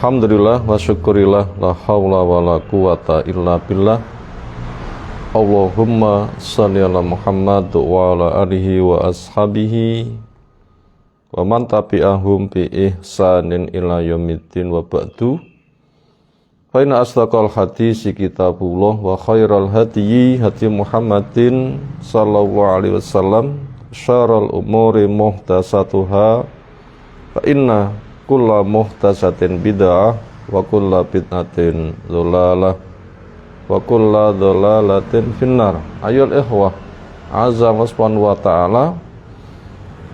Alhamdulillah wa syukurillah la haula wa la quwata illa billah. Allahumma shalli ala Muhammad wa ala alihi wa ashabihi wa man tabi'ahum bi ihsanin ila yaumiddin wa ba'du. Fa inna asdaqal hadisi kitabullah wa khairal hadyi hadyi Muhammadin sallallahu alaihi wasallam, syarrul umuri muhdatsatuha, fa inna kulla muhdatsatin bid'ah wa kulla bid'atin dhalalah wa kulla dhalalatin finnar. Ayol ikhwah azza wa ta'ala,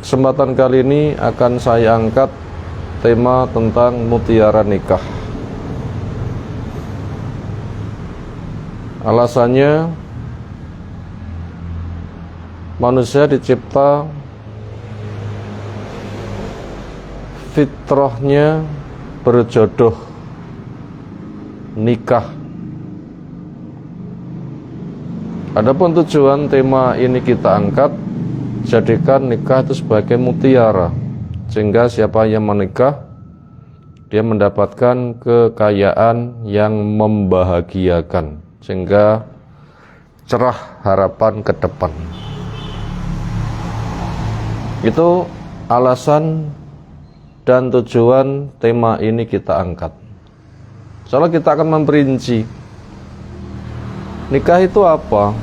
kesempatan kali ini akan saya angkat tema tentang mutiara nikah. Alasannya, manusia dicipta fitrahnya berjodoh, nikah. Adapun tujuan tema ini kita angkat, jadikan nikah itu sebagai mutiara, sehingga siapa yang menikah dia mendapatkan kekayaan yang membahagiakan, sehingga cerah harapan ke depan. Itu alasan dan tujuan tema ini kita angkat. Soalnya kita akan memperinci nikah itu apa.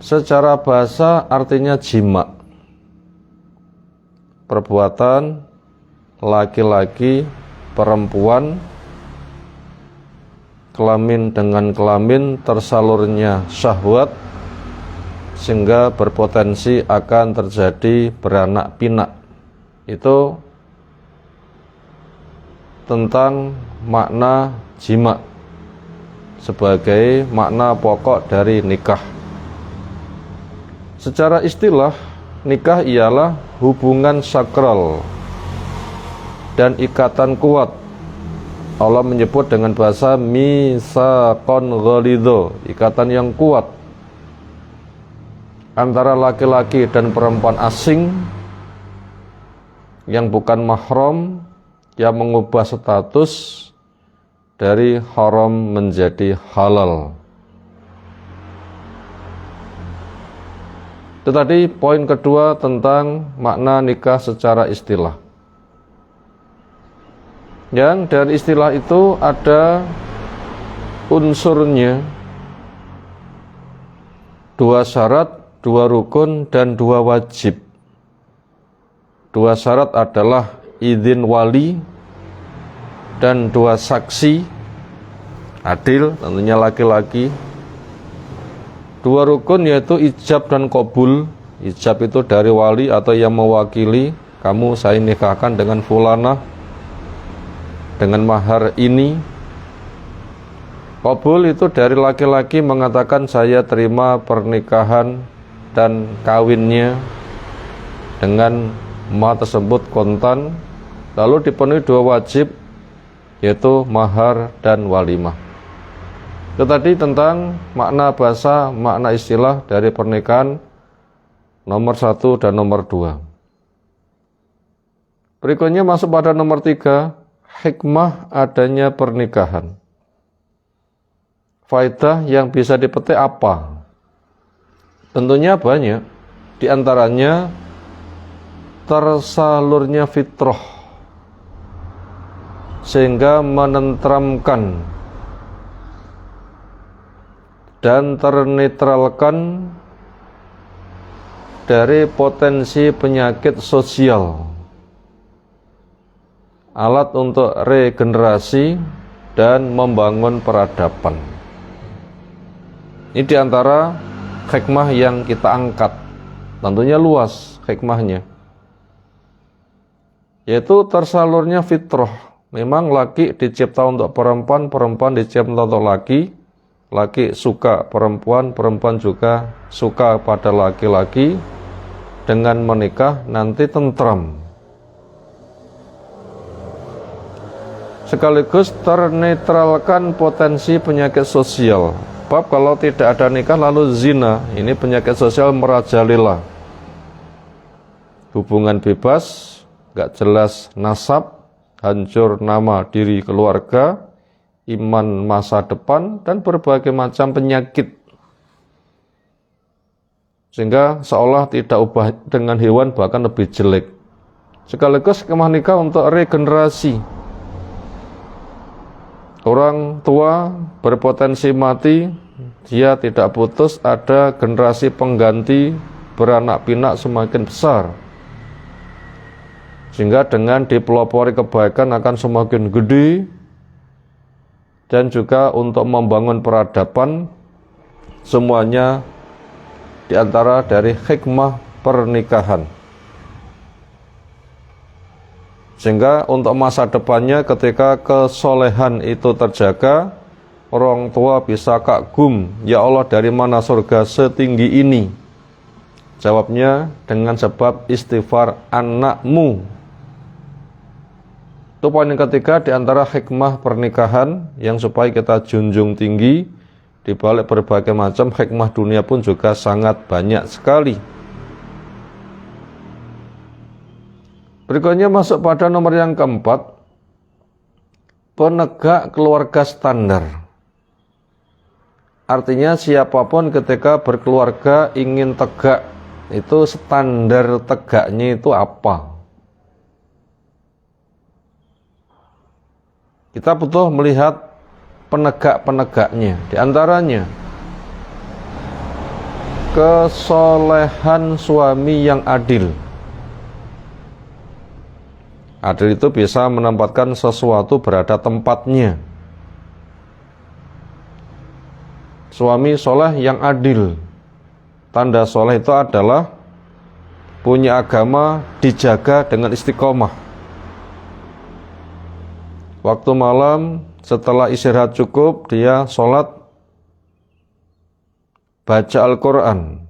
Secara bahasa artinya jima, perbuatan laki-laki perempuan, kelamin dengan kelamin, tersalurnya syahwat sehingga berpotensi akan terjadi beranak pinak. Itu tentang makna jima sebagai makna pokok dari nikah. Secara istilah, nikah ialah hubungan sakral dan ikatan kuat. Allah menyebut dengan bahasa misaqon ghalidho, ikatan yang kuat antara laki-laki dan perempuan asing yang bukan mahram, yang mengubah status dari haram menjadi halal. Itu tadi poin kedua tentang makna nikah secara istilah. Yang dari istilah itu ada unsurnya, 2 syarat, 2 rukun, dan 2 wajib. 2 syarat adalah izin wali dan 2 saksi adil, tentunya laki-laki. 2 rukun yaitu ijab dan qabul. Ijab itu dari wali atau yang mewakili, kamu saya nikahkan dengan fulanah dengan mahar ini. Qabul itu dari laki-laki mengatakan saya terima pernikahan dan kawinnya dengan mahar tersebut kontan, lalu dipenuhi 2 wajib yaitu mahar dan walimah. Itu tadi tentang makna bahasa, makna istilah dari pernikahan nomor 1 dan nomor 2. Berikutnya masuk pada nomor 3, hikmah adanya pernikahan. Faedah yang bisa dipetik apa? Tentunya banyak. Di antaranya tersalurnya fitrah, sehingga menenteramkan dan ternetralkan dari potensi penyakit sosial, alat untuk regenerasi dan membangun peradaban. Ini diantara hikmah yang kita angkat, tentunya luas hikmahnya, yaitu tersalurnya fitrah. Memang laki dicipta untuk perempuan, perempuan dicipta untuk laki, laki suka perempuan, perempuan juga suka pada laki-laki. Dengan menikah nanti tentram, sekaligus ternetralkan potensi penyakit sosial. Sebab kalau tidak ada nikah lalu zina, ini penyakit sosial merajalela. Hubungan bebas, gak jelas nasab, hancur nama diri keluarga, iman masa depan, dan berbagai macam penyakit. Sehingga seolah tidak ubah dengan hewan, bahkan lebih jelek. Sekaligus kemah nikah untuk regenerasi. Orang tua berpotensi mati, dia tidak putus, ada generasi pengganti beranak pinak semakin besar. Sehingga dengan dipelopori kebaikan akan semakin gede. Dan juga untuk membangun peradaban, semuanya diantara dari hikmah pernikahan. Sehingga untuk masa depannya ketika kesolehan itu terjaga, orang tua bisa kagum, ya Allah dari mana surga setinggi ini? Jawabnya dengan sebab istighfar anakmu. Itu poin yang ketiga diantara hikmah pernikahan yang supaya kita junjung tinggi. Di balik berbagai macam hikmah dunia pun juga sangat banyak sekali. Berikutnya masuk pada nomor yang keempat, penegak keluarga standar. Artinya siapapun ketika berkeluarga ingin tegak, itu standar tegaknya itu apa? Kita butuh melihat penegak-penegaknya. Di antaranya, kesolehan suami yang adil. Adil itu bisa menempatkan sesuatu berada tempatnya. Suami soleh yang adil. Tanda soleh itu adalah punya agama dijaga dengan istiqomah. Waktu malam setelah istirahat cukup, dia sholat, baca Al-Quran.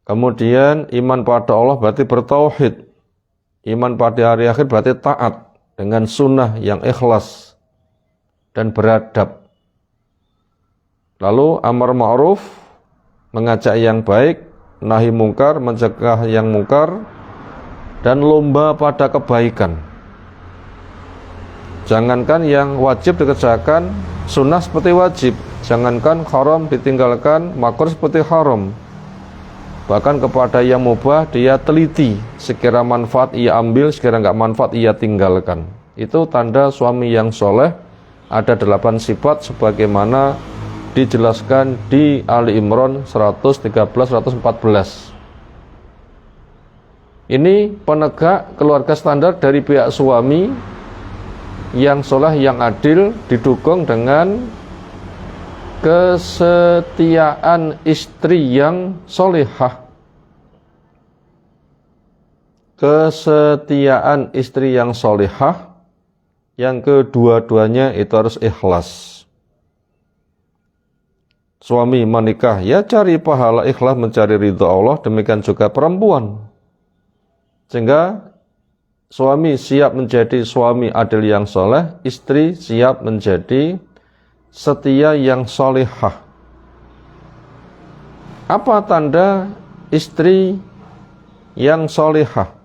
Kemudian iman pada Allah berarti bertauhid. Iman pada hari akhir berarti taat dengan sunnah yang ikhlas dan beradab. Lalu amar ma'ruf, mengajak yang baik, nahi mungkar, mencegah yang mungkar, dan lomba pada kebaikan. Jangankan yang wajib dikerjakan, sunnah seperti wajib. Jangankan haram ditinggalkan, makruh seperti haram. Bahkan kepada yang mubah dia teliti, sekira manfaat ia ambil, sekira enggak manfaat ia tinggalkan. Itu tanda suami yang soleh. Ada 8 sifat sebagaimana dijelaskan di Ali Imran 113-114. Ini penegak keluarga standar dari pihak suami yang soleh, yang adil, didukung dengan kesetiaan istri yang solehah. Kesetiaan istri yang solehah, yang kedua-duanya itu harus ikhlas. Suami menikah, ya cari pahala ikhlas mencari ridha Allah, demikian juga perempuan. Sehingga suami siap menjadi suami adil yang soleh, istri siap menjadi setia yang solehah. Apa tanda istri yang solehah?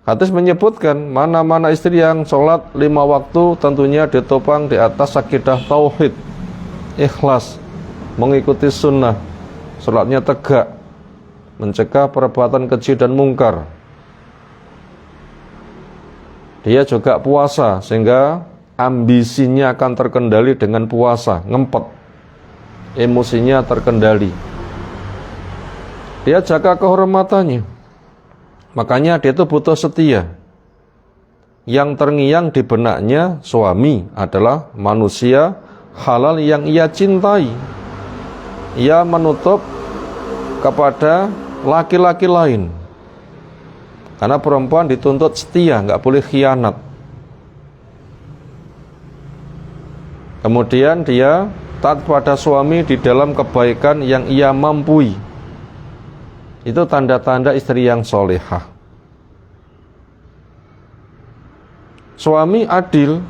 Hadis menyebutkan mana-mana istri yang sholat 5 waktu tentunya ditopang di atas akidah tauhid, ikhlas, mengikuti sunnah, sholatnya tegak, mencegah perbuatan keji dan mungkar. Dia juga puasa sehingga ambisinya akan terkendali dengan puasa, ngempet, emosinya terkendali. Dia jaga kehormatannya. Makanya dia itu butuh setia. Yang terngiang di benaknya suami adalah manusia halal yang ia cintai. Ia menutup kepada laki-laki lain. Karena perempuan dituntut setia, nggak boleh khianat. Kemudian dia taat pada suami di dalam kebaikan yang ia mampu. Itu tanda-tanda istri yang solehah. Suami adil,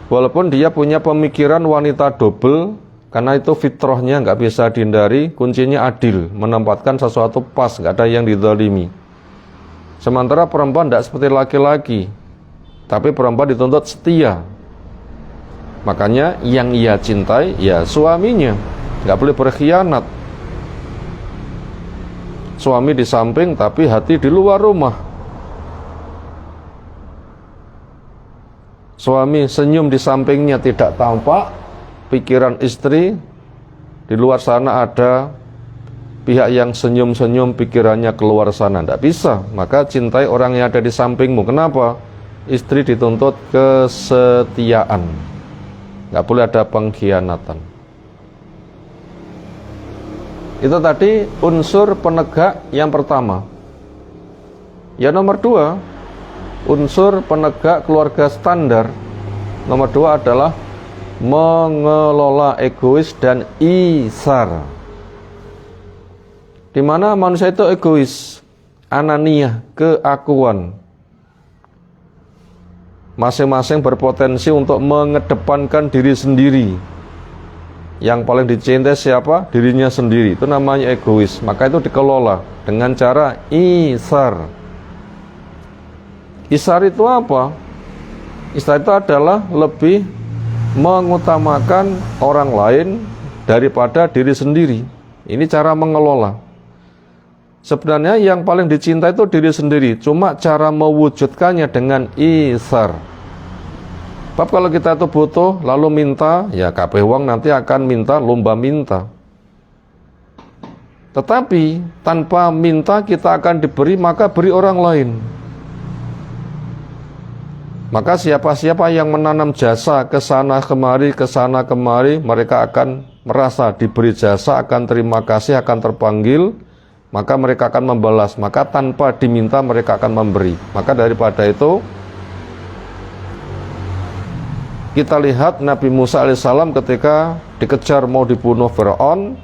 walaupun dia punya pemikiran wanita double, karena itu fitrahnya nggak bisa dihindari. Kuncinya adil, menempatkan sesuatu pas, nggak ada yang dizalimi. Sementara perempuan tidak seperti laki-laki, tapi perempuan dituntut setia. Makanya yang ia cintai ya suaminya, nggak boleh berkhianat. Suami di samping tapi hati di luar rumah. Suami senyum di sampingnya tidak tampak, pikiran istri di luar sana ada pihak yang senyum-senyum, pikirannya keluar sana. Tidak bisa. Maka cintai orang yang ada di sampingmu. Kenapa? Istri dituntut kesetiaan. Nggak boleh ada pengkhianatan. Itu tadi unsur penegak yang pertama. Yang nomor dua, unsur penegak keluarga standar. Nomor dua adalah mengelola egois dan isar. Di mana manusia itu egois, ananiyah, keakuan. Masing-masing berpotensi untuk mengedepankan diri sendiri. Yang paling dicintai siapa? Dirinya sendiri. Itu namanya egois. Maka itu dikelola dengan cara isar. Isar itu apa? Isar itu adalah lebih mengutamakan orang lain daripada diri sendiri. Ini cara mengelola. Sebenarnya yang paling dicintai itu diri sendiri, cuma cara mewujudkannya dengan isar. Sebab kalau kita itu butuh lalu minta, ya kabeh wong nanti akan minta, lomba minta. Tetapi tanpa minta kita akan diberi, maka beri orang lain. Maka siapa-siapa yang menanam jasa ke sana kemari, mereka akan merasa diberi jasa, akan terima kasih, akan terpanggil. Maka mereka akan membalas. Maka tanpa diminta mereka akan memberi. Maka daripada itu kita lihat Nabi Musa alaihissalam ketika dikejar mau dibunuh Fir'aun,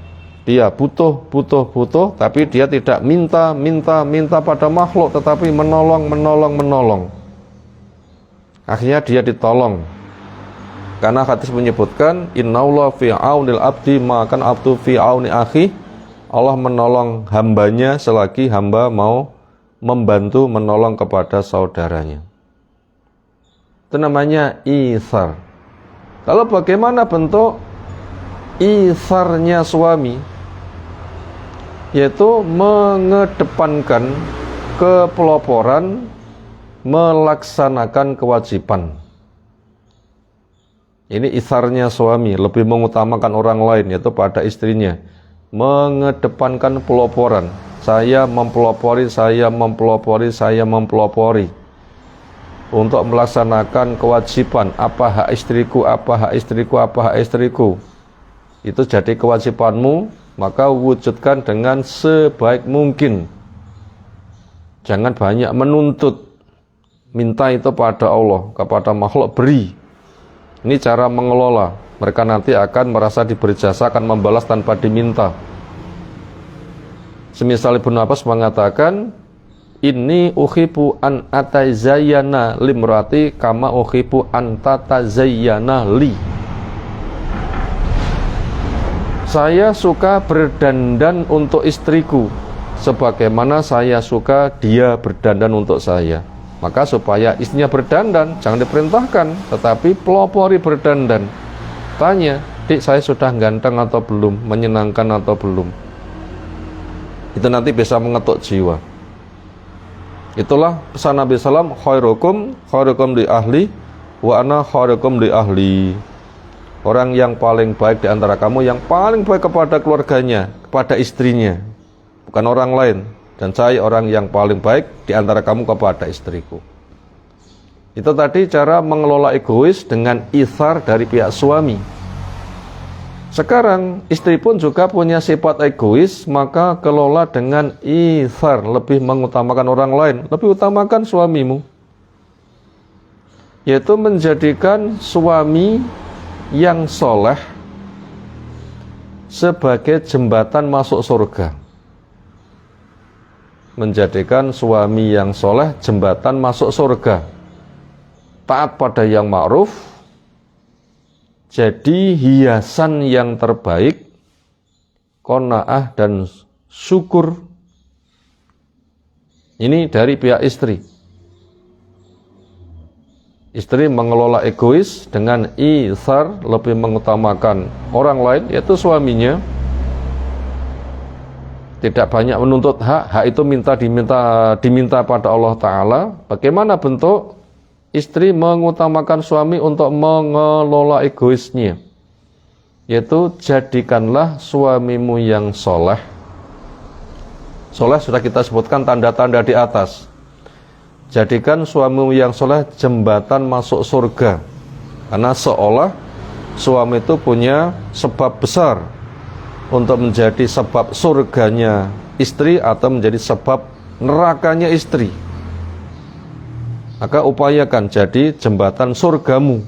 dia butuh, tapi dia tidak minta pada makhluk, tetapi menolong. Akhirnya dia ditolong. Karena hadis menyebutkan innallaha fi aunil abdi ma kan abdu fi auni akhi. Allah menolong hambanya selagi hamba mau membantu menolong kepada saudaranya. Itu namanya isar. Lalu bagaimana bentuk isarnya suami? Yaitu mengedepankan kepeloporan, melaksanakan kewajiban. Ini isarnya suami, lebih mengutamakan orang lain, yaitu pada istrinya. Mengedepankan peloporan. Saya mempelopori untuk melaksanakan kewajiban. Apa hak istriku. Itu jadi kewajibanmu, maka wujudkan dengan sebaik mungkin. Jangan banyak menuntut. Minta itu pada Allah, kepada makhluk beri. Ini cara mengelola. Mereka nanti akan merasa diberi jasa, akan membalas tanpa diminta. Semisal Ibnu Abbas mengatakan, inni uhibbu an atazayyana limrati kama uhibbu an tatazayyana li. Saya suka berdandan untuk istriku sebagaimana saya suka dia berdandan untuk saya. Maka supaya istrinya berdandan, jangan diperintahkan, tetapi pelopori berdandan. Tanya, dik saya sudah ganteng atau belum, menyenangkan atau belum. Itu nanti bisa mengetuk jiwa. Itulah pesan Nabi SAW, khairukum li ahli, wa ana khairukum li ahli. Orang yang paling baik di antara kamu, yang paling baik kepada keluarganya, kepada istrinya, bukan orang lain. Dan saya orang yang paling baik di antara kamu kepada istriku. Itu tadi cara mengelola egois dengan ithar dari pihak suami. Sekarang istri pun juga punya sifat egois, maka kelola dengan ithar, lebih mengutamakan orang lain, lebih utamakan suamimu. Yaitu menjadikan suami yang soleh sebagai jembatan masuk surga. Menjadikan suami yang soleh jembatan masuk surga. Taat pada yang ma'ruf, jadi hiasan yang terbaik, qanaah dan syukur Ini dari pihak istri. Istri mengelola egois dengan ithar, lebih mengutamakan orang lain, yaitu suaminya. Tidak banyak menuntut hak itu diminta pada Allah Ta'ala. Bagaimana bentuk istri mengutamakan suami untuk mengelola egoisnya? Yaitu jadikanlah suamimu yang soleh. Soleh sudah kita sebutkan tanda-tanda di atas. Jadikan suamimu yang soleh jembatan masuk surga. Karena seolah suami itu punya sebab besar untuk menjadi sebab surganya istri atau menjadi sebab nerakanya istri. Maka upayakan jadi jembatan surgamu.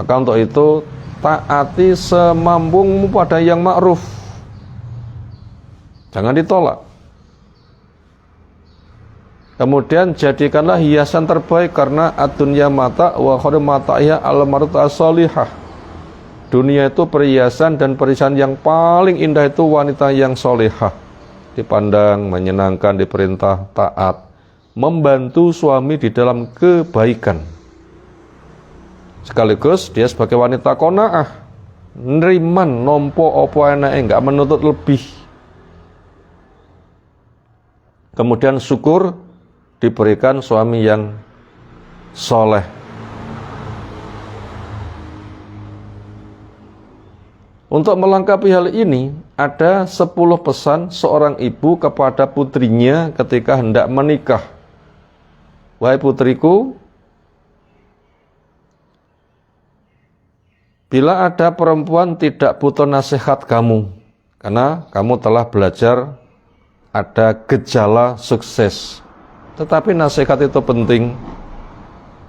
Maka untuk itu taati semampumu pada yang ma'ruf. Jangan ditolak. Kemudian jadikanlah hiasan terbaik, karena ad-dunya mata wa khairu mata'iyya al-mar'atu as-salihah. Dunia itu perhiasan, dan perhiasan yang paling indah itu wanita yang solihah. Dipandang, menyenangkan, diperintah, taat, membantu suami di dalam kebaikan. Sekaligus dia sebagai wanita qanaah, neriman nompo opo enake, enggak menuntut lebih. Kemudian syukur diberikan suami yang soleh. Untuk melengkapi hal ini, ada 10 pesan seorang ibu kepada putrinya ketika hendak menikah. Wahai putriku, bila ada perempuan tidak butuh nasihat kamu, karena kamu telah belajar ada gejala sukses. Tetapi nasihat itu penting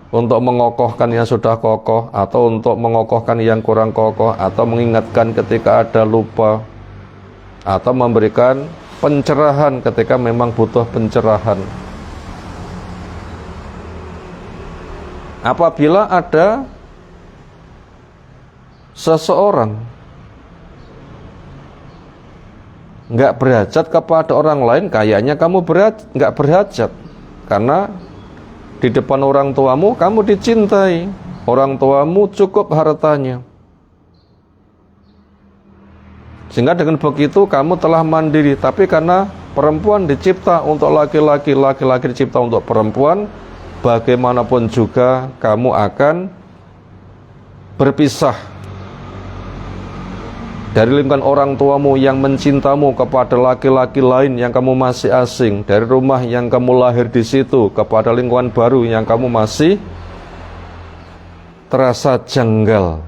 untuk mengokohkan yang sudah kokoh, atau untuk mengokohkan yang kurang kokoh, atau mengingatkan ketika ada lupa, atau memberikan pencerahan ketika memang butuh pencerahan. Apabila ada seseorang nggak berhajat kepada orang lain, kayaknya kamu nggak berhajat. Karena di depan orang tuamu kamu dicintai, orang tuamu cukup hartanya. Sehingga dengan begitu kamu telah mandiri. Tapi karena perempuan dicipta untuk laki-laki, laki-laki dicipta untuk perempuan, bagaimanapun juga kamu akan berpisah dari lingkungan orang tuamu yang mencintamu kepada laki-laki lain yang kamu masih asing, dari rumah yang kamu lahir di situ kepada lingkungan baru yang kamu masih terasa janggal.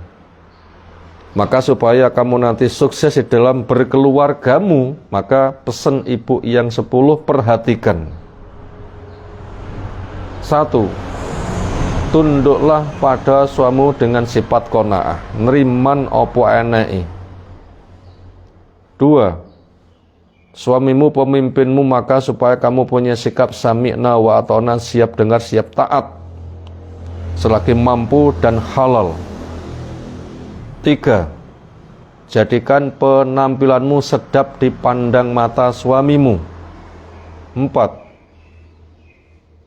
Maka supaya kamu nanti sukses di dalam berkeluargamu, maka pesan ibu yang 10 perhatikan. 1. Tunduklah pada suamimu dengan sifat qanaah, neriman opo eneki. 2. Suamimu pemimpinmu, maka supaya kamu punya sikap sami'na wa ata'na, siap dengar, siap taat selagi mampu dan halal. 3. Jadikan penampilanmu sedap dipandang mata suamimu. 4.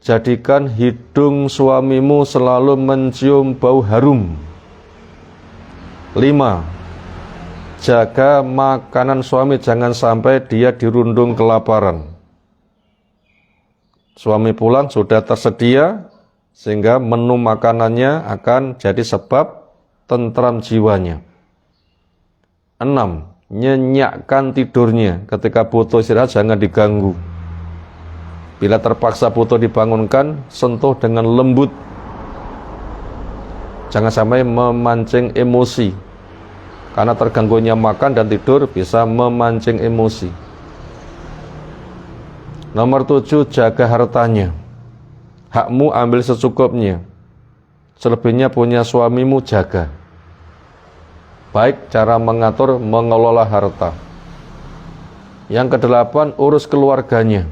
Jadikan hidung suamimu selalu mencium bau harum. 5. Jaga makanan suami, jangan sampai dia dirundung kelaparan. Suami pulang sudah tersedia, sehingga menu makanannya akan jadi sebab tentram jiwanya. 6. Nyenyakkan tidurnya, ketika butuh istirahat jangan diganggu. Bila terpaksa butuh dibangunkan, sentuh dengan lembut. Jangan sampai memancing emosi. Karena terganggunya makan dan tidur bisa memancing emosi. Nomor 7, jaga hartanya. Hakmu ambil secukupnya. Selebihnya punya suamimu, jaga. Baik cara mengatur, mengelola harta. Yang ke-8, urus keluarganya.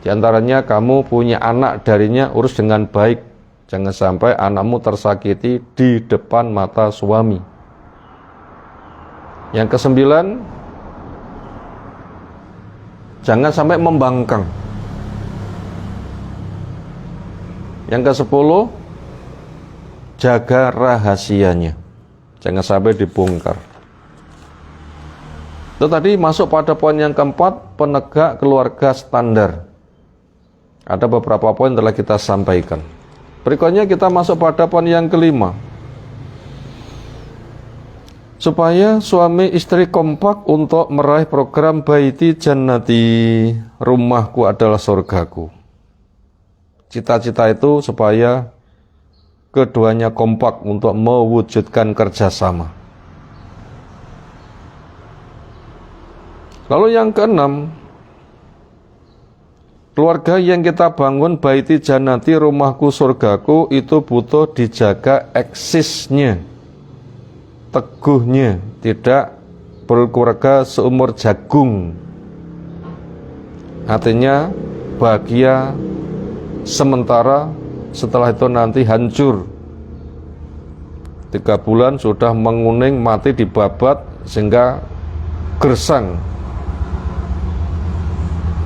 Di antaranya kamu punya anak darinya, urus dengan baik. Jangan sampai anakmu tersakiti di depan mata suami. Yang ke-9, jangan sampai membangkang. Yang ke-10, jaga rahasianya, jangan sampai dibongkar. Itu tadi masuk pada poin yang keempat, penegak keluarga standar. Ada beberapa poin telah kita sampaikan. Berikutnya kita masuk pada poin yang kelima. Supaya suami istri kompak untuk meraih program Baiti Jannati, rumahku adalah surgaku. Cita-cita itu supaya keduanya kompak untuk mewujudkan kerjasama. Lalu yang keenam, keluarga yang kita bangun Baiti Jannati, rumahku surgaku, itu butuh dijaga eksisnya, teguhnya, tidak berkeluarga seumur jagung. Artinya bahagia sementara, setelah itu nanti hancur. 3 bulan sudah menguning, mati dibabat sehingga gersang.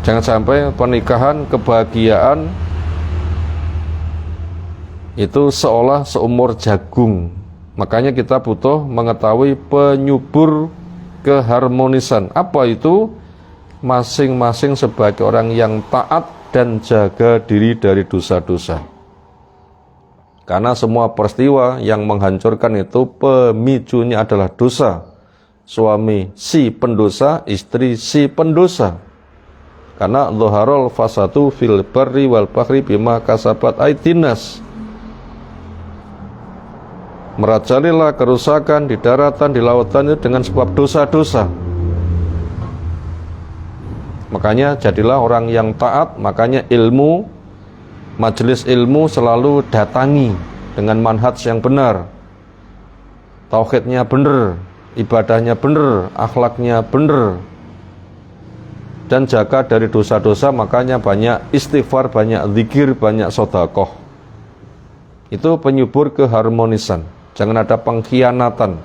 Jangan sampai pernikahan, kebahagiaan itu seolah seumur jagung. Makanya kita butuh mengetahui penyubur keharmonisan. Apa itu? Masing-masing sebagai orang yang taat dan jaga diri dari dosa-dosa. Karena semua peristiwa yang menghancurkan itu pemicunya adalah dosa. Suami si pendosa, istri si pendosa. Karena dhaharul fasadu fil barri wal bahri bima kasabat aidinas. Merajalailah kerusakan di daratan, di lautan itu dengan sebab dosa-dosa. Makanya jadilah orang yang taat, makanya ilmu, majelis ilmu selalu datangi dengan manhaj yang benar. Tauhidnya benar, ibadahnya benar, akhlaknya benar. Dan jaga dari dosa-dosa, makanya banyak istighfar, banyak zikir, banyak sedekah. Itu penyubur keharmonisan. Jangan ada pengkhianatan.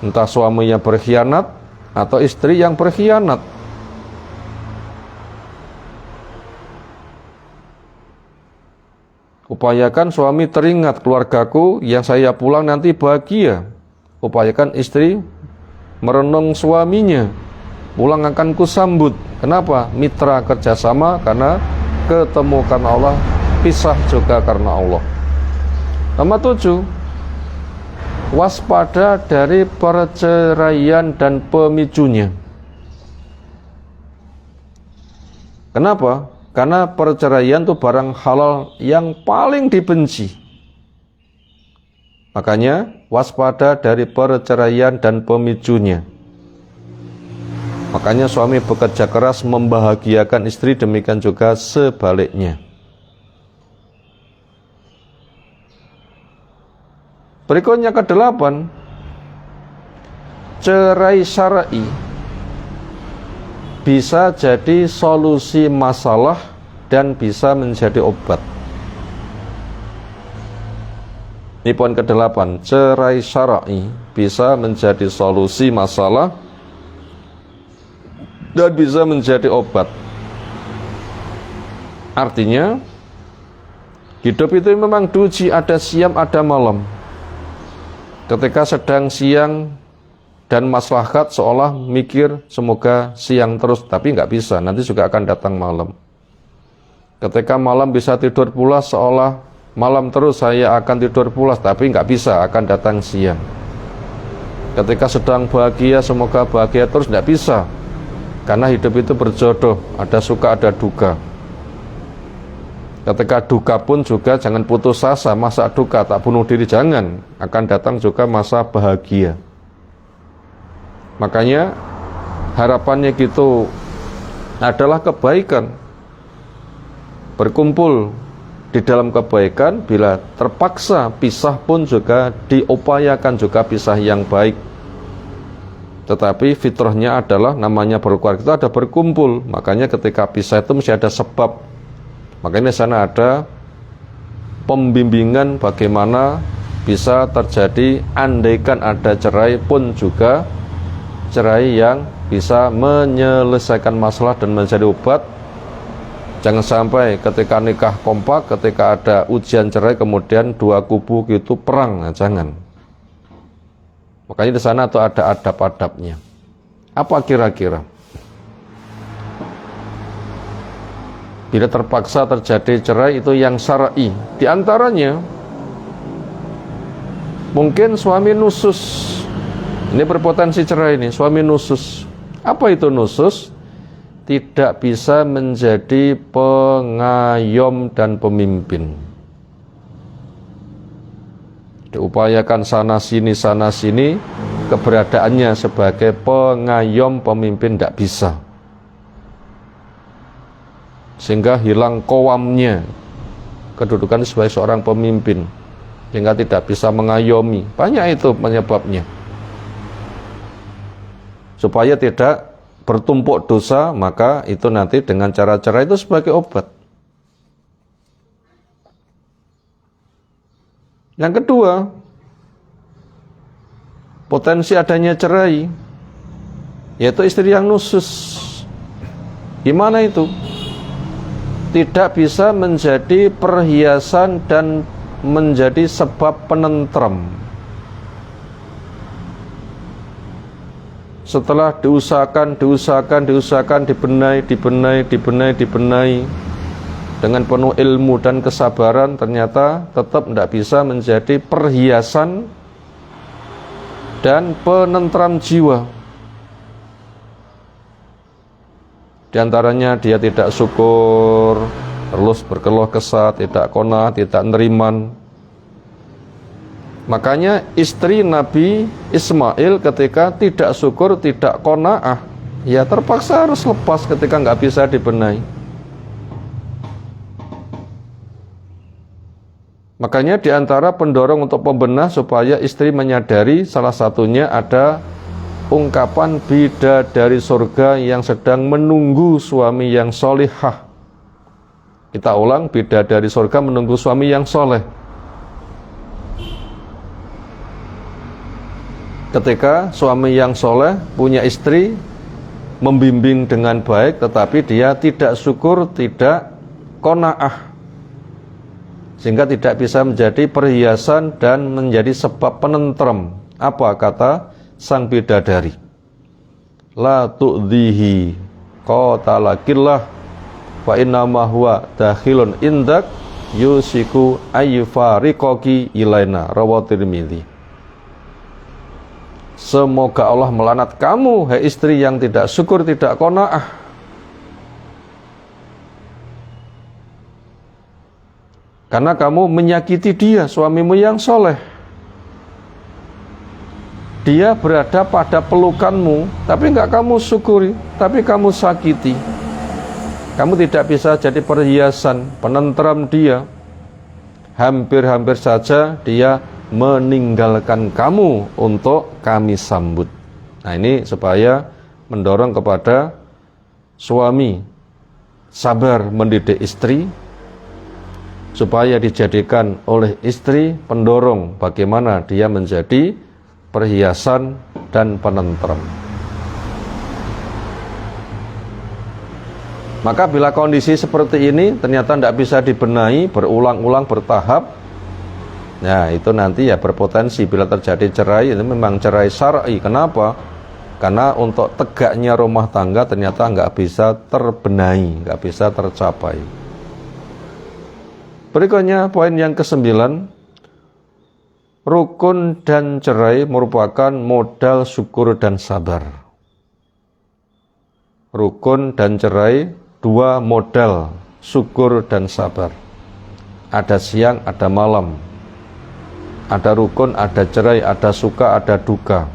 Entah suaminya berkhianat atau istri yang berkhianat. Upayakan suami teringat, keluargaku yang saya pulang nanti bahagia. Upayakan istri merenung suaminya, pulang akan kusambut. Kenapa? Mitra kerjasama, karena ketemu karena Allah, pisah juga karena Allah. Nomor 7, waspada dari perceraian dan pemicunya. Kenapa? Karena perceraian itu barang halal yang paling dibenci. Makanya waspada dari perceraian dan pemicunya. Makanya suami bekerja keras membahagiakan istri, demikian juga sebaliknya. Berikutnya ke-8, cerai syar'i bisa jadi solusi masalah dan bisa menjadi obat. Ini poin ke-8, cerai syar'i bisa menjadi solusi masalah dan bisa menjadi obat. Artinya, hidup itu memang diuji, ada siang, ada malam. Ketika sedang siang dan maslahat seolah mikir semoga siang terus, tapi nggak bisa, nanti juga akan datang malam. Ketika malam bisa tidur pulas seolah malam terus, saya akan tidur pulas, tapi nggak bisa, akan datang siang. Ketika sedang bahagia semoga bahagia terus, nggak bisa, karena hidup itu berjodoh, ada suka ada duka. Ketika duka pun juga jangan putus asa, masa duka tak bunuh diri, jangan, akan datang juga masa bahagia. Makanya harapannya gitu adalah kebaikan, berkumpul di dalam kebaikan. Bila terpaksa pisah pun juga diupayakan juga pisah yang baik. Tetapi fitrahnya adalah namanya berkeluarga itu ada berkumpul. Makanya ketika pisah itu mesti ada sebab. Makanya di sana ada pembimbingan bagaimana bisa terjadi andaikan ada cerai pun juga cerai yang bisa menyelesaikan masalah dan menjadi obat. Jangan sampai ketika nikah kompak, ketika ada ujian cerai kemudian dua kubu gitu perang, nah, jangan. Makanya di sana tuh ada adab-adabnya. Apa kira-kira? Bila terpaksa terjadi cerai itu yang syar'i. Di antaranya mungkin suami nusus. Ini berpotensi cerai ini, suami nusus. Apa itu nusus? Tidak bisa menjadi pengayom dan pemimpin. Diupayakan sana sini, keberadaannya sebagai pengayom pemimpin tidak bisa. Sehingga hilang qawamnya, kedudukan sebagai seorang pemimpin, sehingga tidak bisa mengayomi. Banyak itu penyebabnya. Supaya tidak bertumpuk dosa, maka itu nanti dengan cara-cara itu sebagai obat. Yang kedua, potensi adanya cerai, yaitu istri yang nusus. Gimana itu? Tidak bisa menjadi perhiasan dan menjadi sebab penenteram. Setelah diusahakan, dibenahi dengan penuh ilmu dan kesabaran, ternyata tetap tidak bisa menjadi perhiasan dan penentram jiwa. Di antaranya dia tidak syukur, terus berkeluh kesah, tidak qanaah, tidak neriman. Makanya istri Nabi Ismail ketika tidak syukur, tidak qanaah, ya terpaksa harus lepas ketika nggak bisa dibenahi. Makanya diantara pendorong untuk pembenah supaya istri menyadari, salah satunya ada ungkapan bidadari surga yang sedang menunggu suami yang solihah. Kita ulang, bidadari surga menunggu suami yang soleh. Ketika suami yang soleh punya istri, membimbing dengan baik, tetapi dia tidak syukur, tidak qanaah, sehingga tidak bisa menjadi perhiasan dan menjadi sebab penenteram. Apa kata sang bidadari? La tu'dhihi qatalakillah fa innama huwa dakhilun indak yusiku ayyufariqaki ilaina, rawahu Tirmidzi. Semoga Allah melaknat kamu, hai istri yang tidak syukur, tidak qanaah. Karena kamu menyakiti dia, suamimu yang soleh. Dia berada pada pelukanmu, tapi enggak kamu syukuri, tapi kamu sakiti. Kamu tidak bisa jadi perhiasan, penenteram dia. Hampir-hampir saja dia meninggalkan kamu untuk kami sambut. Nah, ini supaya mendorong kepada suami sabar mendidik istri, supaya dijadikan oleh istri pendorong bagaimana dia menjadi perhiasan dan penenteram. Maka bila kondisi seperti ini ternyata tidak bisa dibenahi, berulang-ulang, bertahap, nah itu nanti ya berpotensi bila terjadi cerai, itu memang cerai syar'i. Kenapa? Karena untuk tegaknya rumah tangga ternyata nggak bisa terbenahi, nggak bisa tercapai. Berikutnya poin yang ke-9, rukun dan cerai merupakan modal syukur dan sabar. Rukun dan cerai dua modal syukur dan sabar. Ada siang, ada malam. Ada rukun, ada cerai, ada suka, ada duka.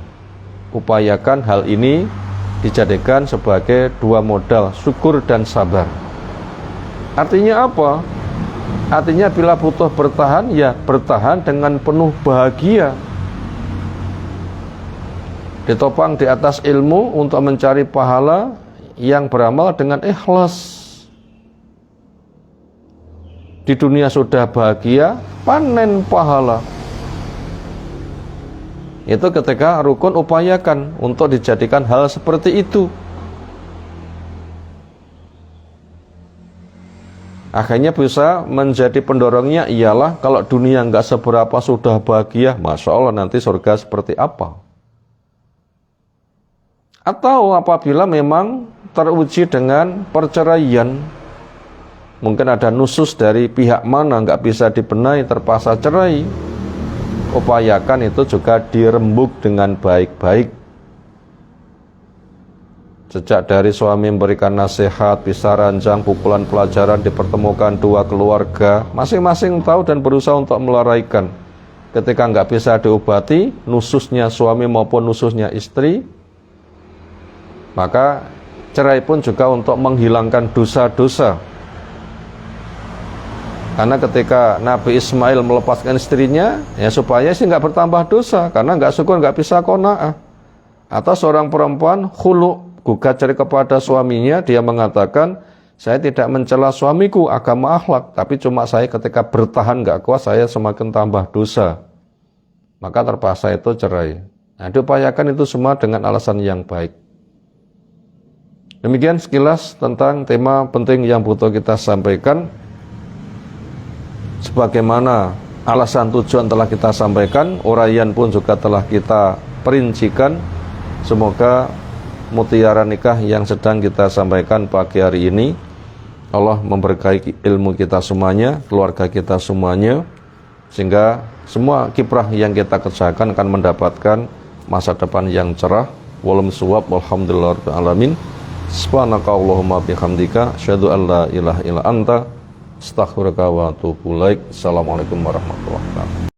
Upayakan hal ini dijadikan sebagai dua modal syukur dan sabar. Artinya apa? Artinya bila butuh bertahan, ya bertahan dengan penuh bahagia. Ditopang di atas ilmu untuk mencari pahala yang beramal dengan ikhlas. Di dunia sudah bahagia, panen pahala. Itu ketika rukun upayakan untuk dijadikan hal seperti itu. Akhirnya bisa menjadi pendorongnya ialah kalau dunia nggak seberapa sudah bahagia, Masya Allah nanti surga seperti apa. Atau apabila memang teruji dengan perceraian, mungkin ada nusus dari pihak mana nggak bisa dibenahi, terpaksa cerai, upayakan itu juga dirembuk dengan baik-baik. Sejak dari suami memberikan nasihat, bisa ranjang, pukulan pelajaran, dipertemukan dua keluarga, masing-masing tahu dan berusaha untuk melaraikan. Ketika nggak bisa diobati, nususnya suami maupun nususnya istri, maka cerai pun juga untuk menghilangkan dosa-dosa. Karena ketika Nabi Ismail melepaskan istrinya, ya supaya sih nggak bertambah dosa, karena nggak syukur, nggak bisa qanaah. Atau seorang perempuan khulu, gugat cerai kepada suaminya, dia mengatakan, saya tidak mencela suamiku agama akhlak, tapi cuma saya ketika bertahan nggak kuat, saya semakin tambah dosa. Maka terpaksa itu cerai. Nah, diupayakan itu semua dengan alasan yang baik. Demikian sekilas tentang tema penting yang butuh kita sampaikan. Sebagaimana alasan tujuan telah kita sampaikan, uraian pun juga telah kita perincikan. Semoga mutiara nikah yang sedang kita sampaikan pagi hari ini, Allah memberkahi ilmu kita semuanya, keluarga kita semuanya, sehingga semua kiprah yang kita kerjakan akan mendapatkan masa depan yang cerah. Wallahu suwab, walhamdulillahirabbil alamin. Subhanakallahumma bihamdika, asyhadu an la ilaha illa anta, astaghfiruka wa atubu ilaik. Assalamualaikum warahmatullahi wabarakatuh.